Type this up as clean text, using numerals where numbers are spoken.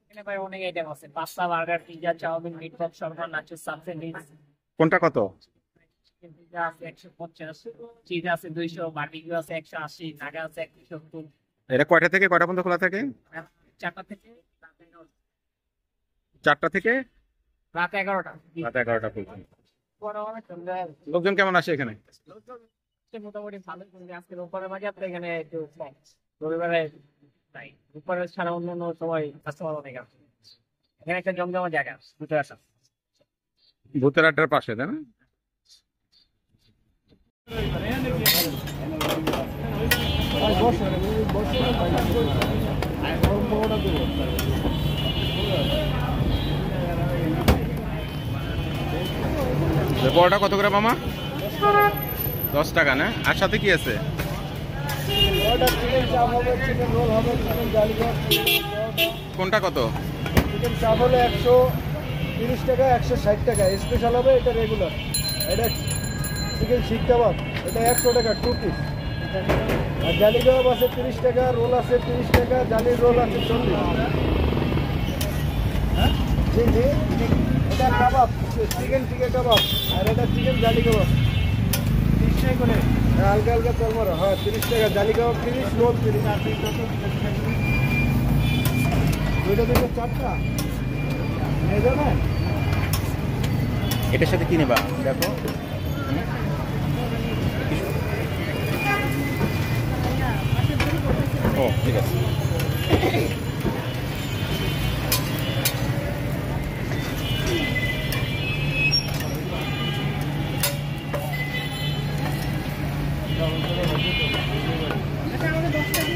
এখানে ভাই অনেক আইটেম আছে, pasta, burger, pizza, chow mein, meatbox, shawarma, nacho, sub sandwiches. কোনটা কত? চিকেন পিৎজা আছে 150, চিজ আছে 200, বারবিকিউ আছে 180, নাগা আছে 170। এটা কয়টা থেকে কয়টা পর্যন্ত খোলা থাকে? 4টা থেকে রাত 11টা। 4টা থেকে রাত 11টা। রাত 11টা পর্যন্ত। বড় অনেক সুন্দর। লোকজন কেমন আসে এখানে? মোটামুটি ভালো, কিন্তু আজকে রোববারের মাঝে আপনার এখানে একটু কম। রবিবারে তাই রোববারে ছাড়া অন্য অন্য সময় কাস্টমার অনেক আছে। এখানে একটা জমজমা জায়গা দুটো আসা। ভূতের আড্ডার পাশে, তাই না? বড়টা কত করে মামা? 10 টাকা না? আর সাথে কি আছে? কোনটা কত? চিকেন চাপ হলো 130 টাকা, 160 টাকা। স্পেশাল হবে এটা রেগুলার। এটা চিকেন শিক কাবাব, এটা 100 টাকা 2 পিস। আর জালি কাবাব আছে 30 টাকা, রোল আছে 30 টাকা, জালির রোল আছে 40। জি জি, এটা কাবাব, চিকেন টিকা কাবাব, আর এটা চিকেন জালি কাবাব 30 টাকা করে। হালকা হালকা চল মারো। হ্যাঁ 30 টাকা, জালি কাবাব 30, রোল 30। দুইটা দুটো 4টা নিয়ে যাবেন। এটার সাথে কি নেবা দেখো? ও ঠিক আছে। আমাদের 10 টাকা